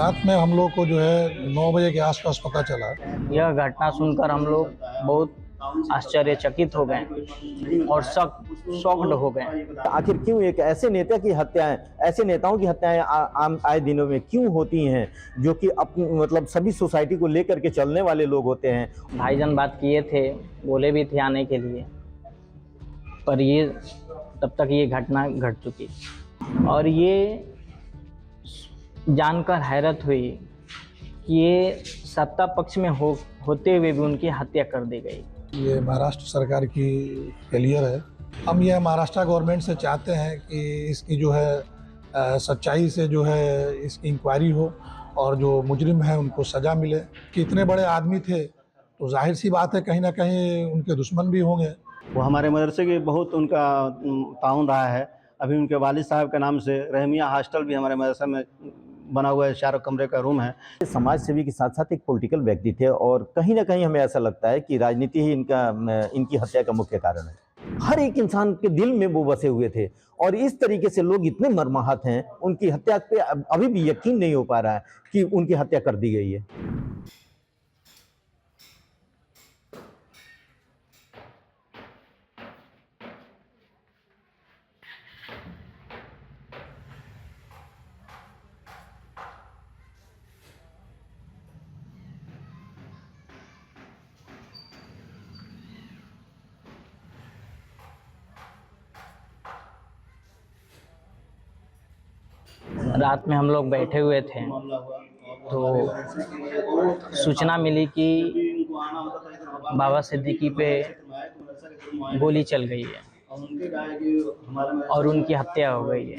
रात में हम लोग को जो है 9 बजे के आसपास पता चला। यह घटना सुनकर हम लोग बहुत आश्चर्यचकित हो गए और शॉक्ड हो गए। आखिर क्यों एक ऐसे नेता की हत्याएं, ऐसे नेताओं की हत्याएं आम आए दिनों में क्यों होती हैं, जो कि मतलब सभी सोसाइटी को लेकर के चलने वाले लोग होते हैं। भाईजान बात किए थे, बोले भी थे आने के लिए, पर ये तब तक ये घटना घट चुकी और ये जानकर हैरत हुई कि ये सत्ता पक्ष में होते हुए भी उनकी हत्या कर दी गई। ये महाराष्ट्र सरकार की फेलियर है। हम ये महाराष्ट्र गवर्नमेंट से चाहते हैं कि इसकी जो है सच्चाई से जो है इसकी इंक्वायरी हो और जो मुजरिम है उनको सज़ा मिले। कि इतने बड़े आदमी थे तो जाहिर सी बात है कहीं ना कहीं उनके दुश्मन भी होंगे। वो हमारे मदरसे के बहुत उनका ताउन रहा है। अभी उनके वालिद साहब के नाम से रहमिया हॉस्टल भी हमारे मदरसे में बना हुआ है, 4 कमरे का रूम है। समाज सेवी के साथ साथ एक पॉलिटिकल व्यक्ति थे और कहीं ना कहीं हमें ऐसा लगता है कि राजनीति ही इनकी हत्या का मुख्य कारण है। हर एक इंसान के दिल में वो बसे हुए थे और इस तरीके से लोग इतने मर्माहत हैं, उनकी हत्या पे अभी भी यकीन नहीं हो पा रहा है कि उनकी हत्या कर दी गई है। रात में हम लोग बैठे हुए थे तो सूचना मिली कि बाबा सिद्दीकी पे गोली चल गई है और उनकी हत्या हो गई है।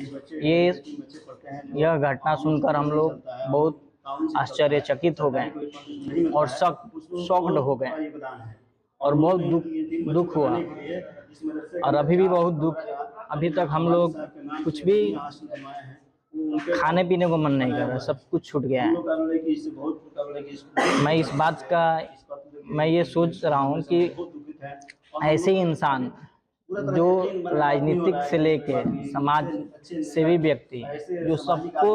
यह घटना सुनकर हम लोग बहुत आश्चर्यचकित हो गए और शॉक्ड हो गए और बहुत दुख हुआ और अभी भी बहुत दुख। अभी तक हम लोग कुछ भी खाने पीने को मन नहीं कर रहा, सब कुछ छूट गया है। मैं इस बात का मैं ये सोच रहा हूँ कि ऐसे ही इंसान जो राजनीतिक से लेके समाज सेवी व्यक्ति जो सबको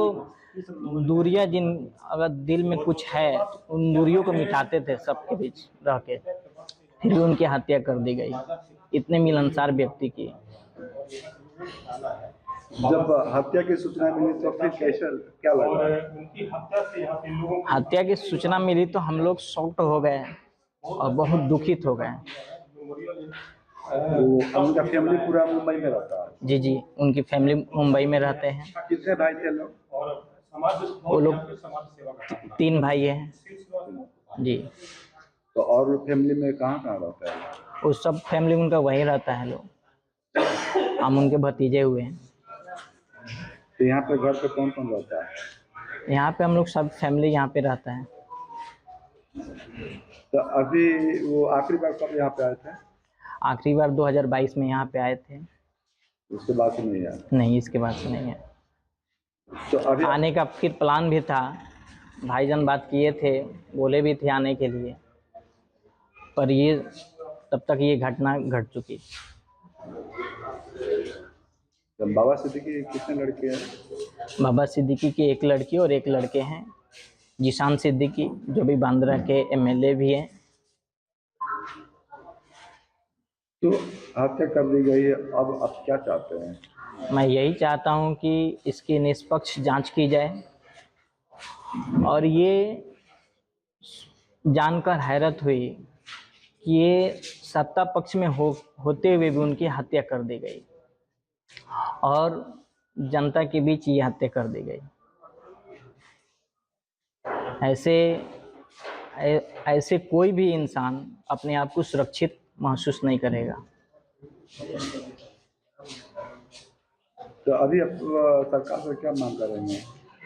दूरियां जिन अगर दिल में कुछ है उन दूरियों को मिटाते थे सबके बीच रह के, फिर भी उनकी हत्या कर दी गई इतने मिलनसार व्यक्ति की। जब हत्या की सूचना मिली तो फिर कैसा क्या लगा? हत्या की सूचना मिली तो हम लोग शॉक्ड हो गए और बहुत दुखित हो गए। उनका फैमिली पूरा मुंबई में रहता है? जी, उनकी फैमिली मुंबई में रहते हैं। कितने भाई थे लोग? वो लोग 3 भाई हैं जी। तो और फैमिली में कहाँ रहता है? वो सब फैमिली उनका वहीं रहता है लोग, हम उनके भतीजे हुए हैं। तो यहाँ पे घर पे कौन कौन रहता है? यहाँ पे हम लोग सब फैमिली यहाँ पे रहता है। तो अभी वो आखिरी बार कब यहाँ पे आए थे? आखिरी बार 2022 में यहाँ पे आए थे। उसके बाद से नहीं आया? नहीं, इसके बाद से नहीं है। तो अभी आने का फिर प्लान भी था, भाईजान बात किए थे, बोले भी थे आने के लिए, पर ये तब तक ये घटना घट चुकी। बाबा सिद्दीकी कितने लड़के हैं? बाबा सिद्दीकी की 1 लड़की और 1 लड़के हैं। जिशान सिद्दीकी जो भी बांद्रा के एमएलए भी हैं। तो हत्या कर दी गई है, अब आप क्या चाहते हैं? मैं यही चाहता हूं कि इसकी निष्पक्ष जांच की जाए और ये जानकर हैरत हुई कि ये सत्ता पक्ष में होते हुए भी उनकी हत्या कर दी गई और जनता के बीच ये हत्या कर दी गई। ऐसे कोई भी इंसान अपने आप को सुरक्षित महसूस नहीं करेगा। तो अभी आप सरकार से क्या मांग कर रहे हैं?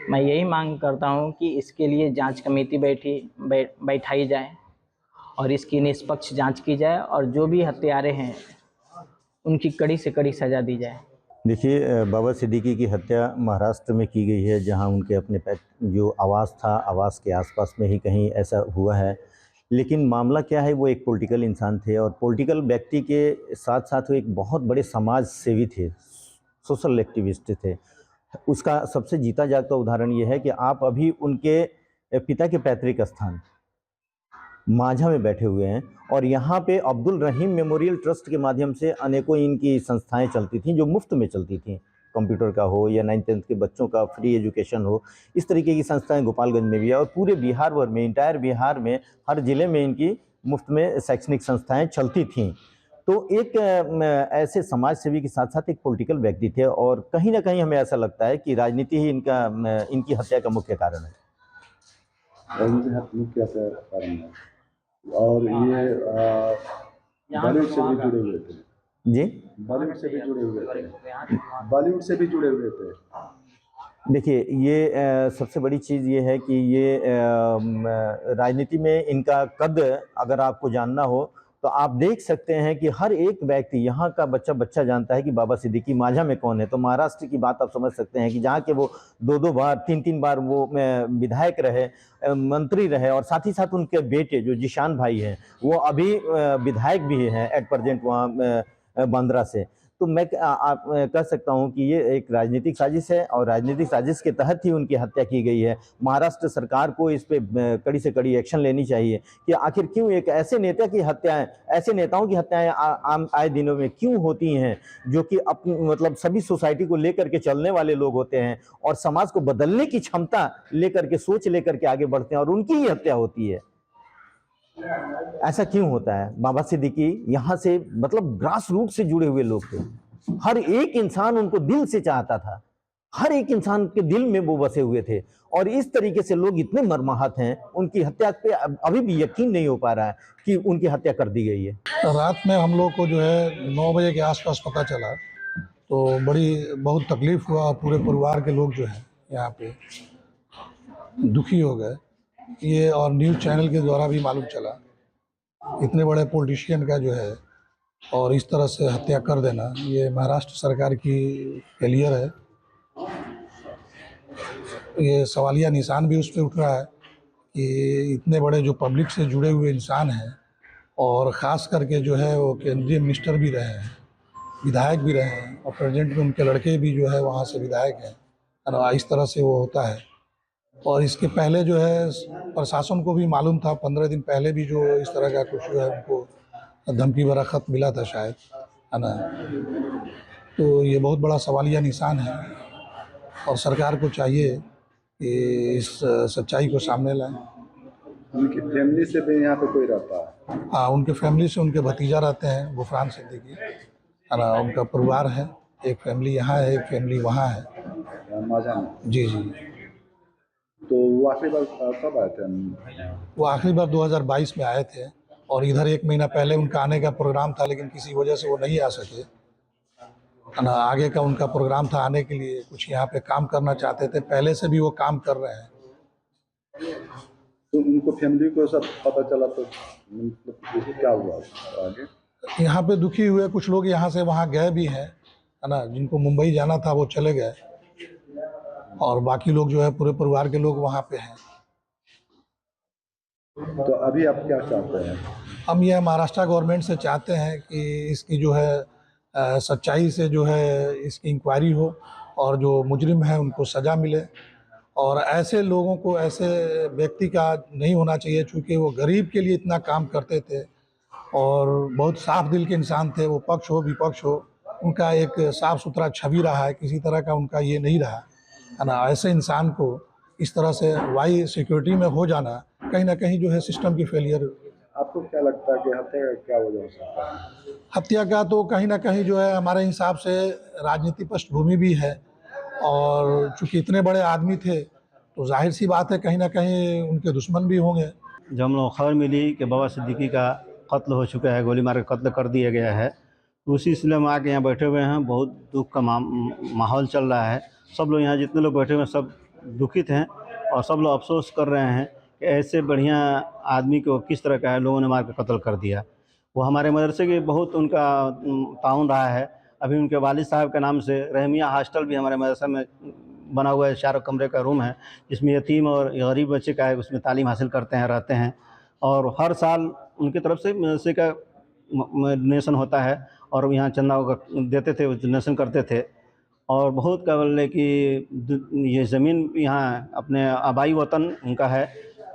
मैं यही मांग करता हूं कि इसके लिए जांच कमेटी बैठाई जाए और इसकी निष्पक्ष जांच की जाए और जो भी हत्यारे हैं उनकी कड़ी से कड़ी सज़ा दी जाए। देखिए, बाबा सिद्दीकी की हत्या महाराष्ट्र में की गई है, जहां उनके अपने जो आवास था, आवास के आसपास में ही कहीं ऐसा हुआ है। लेकिन मामला क्या है, वो एक पॉलिटिकल इंसान थे और पॉलिटिकल व्यक्ति के साथ साथ वो एक बहुत बड़े समाज सेवी थे, सोशल एक्टिविस्ट थे। उसका सबसे जीता जागता उदाहरण ये है कि आप अभी उनके पिता के पैतृक स्थान माझा में बैठे हुए हैं और यहाँ पे अब्दुल रहीम मेमोरियल ट्रस्ट के माध्यम से अनेकों इनकी संस्थाएं चलती थीं जो मुफ्त में चलती थीं। कंप्यूटर का हो या 9th-10th के बच्चों का फ्री एजुकेशन हो, इस तरीके की संस्थाएं गोपालगंज में भी है और पूरे बिहार भर में, इंटायर बिहार में हर ज़िले में इनकी मुफ्त में शैक्षणिक संस्थाएं चलती थीं। तो एक ऐसे समाज सेवी के साथ साथ एक पॉलिटिकल व्यक्ति थे और कहीं ना कहीं हमें ऐसा लगता है कि राजनीति ही इनकी हत्या का मुख्य कारण है। राजनीति मुख्य कारण है और ये बॉलीवुड से भी जुड़े हुए थे। जी, बॉलीवुड से भी जुड़े हुए थे। बॉलीवुड से भी जुड़े हुए थे। देखिए ये सबसे बड़ी चीज़ ये है कि ये राजनीति में इनका कद अगर आपको जानना हो तो आप देख सकते हैं कि हर एक व्यक्ति यहाँ का बच्चा जानता है कि बाबा सिद्दीकी माझा में कौन है। तो महाराष्ट्र की बात आप समझ सकते हैं कि जहाँ के वो 2-2 बार 3-3 बार वो विधायक रहे, मंत्री रहे और साथ ही साथ उनके बेटे जो जिशान भाई हैं वो अभी विधायक भी हैं एट प्रेजेंट वहाँ बांद्रा से। तो मैं कह सकता हूं कि ये एक राजनीतिक साजिश है और राजनीतिक साजिश के तहत ही उनकी हत्या की गई है। महाराष्ट्र सरकार को इस पे कड़ी से कड़ी एक्शन लेनी चाहिए कि आखिर क्यों एक ऐसे नेता की हत्याएं, ऐसे नेताओं की हत्याएं आम आए दिनों में क्यों होती हैं जो कि मतलब सभी सोसाइटी को लेकर के चलने वाले लोग होते हैं और समाज को बदलने की क्षमता लेकर के, सोच लेकर के आगे बढ़ते हैं और उनकी ही हत्या होती है। ऐसा क्यों होता है? बाबा सिद्दीकी यहाँ से मतलब ग्रास रूट से जुड़े हुए लोग थे। हर एक इंसान उनको दिल से चाहता था, हर एक इंसान के दिल में वो बसे हुए थे और इस तरीके से लोग इतने मर्माहत हैं, उनकी हत्या पे अभी भी यकीन नहीं हो पा रहा है कि उनकी हत्या कर दी गई है। रात में हम लोग को जो है 9 बजे के आसपास पता चला तो बहुत तकलीफ हुआ। पूरे परिवार के लोग जो है यहाँ पे दुखी हो गए। ये और न्यूज़ चैनल के द्वारा भी मालूम चला इतने बड़े पॉलिटिशियन का जो है और इस तरह से हत्या कर देना, ये महाराष्ट्र सरकार की फेलियर है। ये सवालिया निशान भी उस पर उठ रहा है कि इतने बड़े जो पब्लिक से जुड़े हुए इंसान हैं और ख़ास करके जो है वो केंद्रीय मिनिस्टर भी रहे हैं, विधायक भी रहे हैं और प्रेजेंट में उनके लड़के भी जो है वहाँ से विधायक हैं और इस तरह से वो होता है। और इसके पहले जो है प्रशासन को भी मालूम था, 15 दिन पहले भी जो इस तरह का कुछ जो है उनको धमकी भरा खत मिला था शायद, है ना। तो ये बहुत बड़ा सवालिया निशान है और सरकार को चाहिए कि इस सच्चाई को सामने लाएं। उनकी फैमिली से भी यहाँ पे कोई रहता है? हाँ, उनके फैमिली से उनके भतीजा रहते हैं गुफरान सिद्दीकी, है ना। उनका परिवार है, एक फैमिली यहाँ है, एक फैमिली वहाँ है। माझा में? जी जी। तो वो आखिरी बार कब आए थे? वो आखिरी बार 2022 में आए थे और इधर 1 महीना पहले उनका आने का प्रोग्राम था लेकिन किसी वजह से वो नहीं आ सके, है ना। आगे का उनका प्रोग्राम था आने के लिए, कुछ यहाँ पे काम करना चाहते थे, पहले से भी वो काम कर रहे हैं। तो उनको फैमिली को सब पता चला तो मतलब क्या हुआ आगे? यहाँ पे दुखी हुए कुछ लोग, यहाँ से वहाँ गए भी हैं, है ना। जिनको मुंबई जाना था वो चले गए और बाकी लोग जो है पूरे परिवार के लोग वहाँ पे हैं। तो अभी आप क्या चाहते हैं? हम यह महाराष्ट्र गवर्नमेंट से चाहते हैं कि इसकी जो है सच्चाई से जो है इसकी इंक्वायरी हो और जो मुजरिम है उनको सज़ा मिले और ऐसे लोगों को, ऐसे व्यक्ति का नहीं होना चाहिए क्योंकि वो गरीब के लिए इतना काम करते थे और बहुत साफ दिल के इंसान थे। वो पक्ष हो विपक्ष हो, उनका एक साफ़ सुथरा छवि रहा है, किसी तरह का उनका ये नहीं रहा, है ना। ऐसे इंसान को इस तरह से वाई सिक्योरिटी में हो जाना कहीं ना कहीं जो है सिस्टम की फेलियर। आपको क्या लगता है कि हत्या का क्या वजह हो सकता है? हत्या का तो कहीं ना कहीं जो है हमारे हिसाब से राजनीति पृष्ठभूमि भी है और चूँकि इतने बड़े आदमी थे तो जाहिर सी बात है कहीं ना कहीं उनके दुश्मन भी होंगे। जब हम लोग खबर मिली कि बाबा सिद्दीकी का कत्ल हो चुका है, गोली मार के कत्ल कर दिया गया है, तो उसी सिलसिले में आके यहाँ बैठे हुए हैं। बहुत दुख का माहौल चल रहा है। सब लोग यहाँ जितने लोग बैठे हुए हैं सब दुखित हैं और सब लोग अफसोस कर रहे हैं कि ऐसे बढ़िया आदमी को किस तरह का है लोगों ने मार के कत्ल कर दिया। वो हमारे मदरसे के बहुत उनका ताउन रहा है। अभी उनके वालिद साहब के नाम से रहमिया हॉस्टल भी हमारे मदरसा में बना हुआ है, 4 कमरे का रूम है जिसमें यतीम और गरीब बच्चे का है, उसमें तालीम हासिल करते हैं, रहते हैं। और हर साल उनकी तरफ से मदरसे का डोनेशन होता है और यहाँ चंदा देते थे, डोनेशन करते थे और बहुत क्या बोले कि ये ज़मीन यहाँ अपने आबाई वतन उनका है,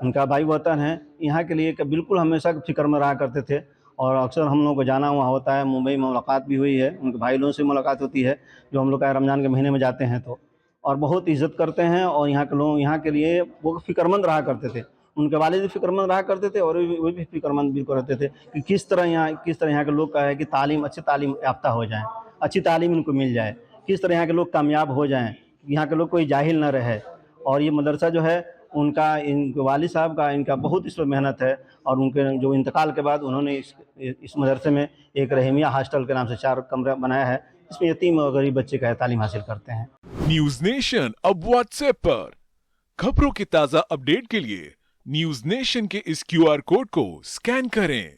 उनका आबाई वतन है। यहाँ के लिए बिल्कुल हमेशा फ़िक्र में रहा करते थे और अक्सर हम लोगों को जाना वहाँ होता है। मुंबई में मुलाकात भी हुई है, उनके भाई लोगों से मुलाकात होती है जो हम लोग का रमज़ान के महीने में जाते हैं तो, और बहुत इज़्ज़त करते हैं। और यहाँ के लोग यहाँ के लिए वो फ़िक्रमंद रहा करते थे, उनके वालिद भी फ़िक्रमंद रहा करते थे और वो भी फ़िक्रमंद बिल्कुल रहते थे कि किस तरह यहाँ के लोग का है कि तालीम अच्छी तालीम याफ्ता हो जाएँ, अच्छी तालीम इनको मिल जाए, किस तरह यहाँ के लोग कामयाब हो जाएँ, यहाँ के लोग कोई जाहिल ना रहे। और ये मदरसा जो है उनका, इनके वालिद साहब का इनका बहुत इस पर मेहनत है। और उनके जो इंतकाल के बाद उन्होंने इस मदरसे में एक रहीमिया हॉस्टल के नाम से 4 कमरा बनाया है, इसमें यतीम और गरीब बच्चे का तालीम हासिल करते हैं। न्यूज नेशन अब व्हाट्सएप पर खबरों के ताजा अपडेट के लिए न्यूज नेशन के इस QR कोड को स्कैन करें।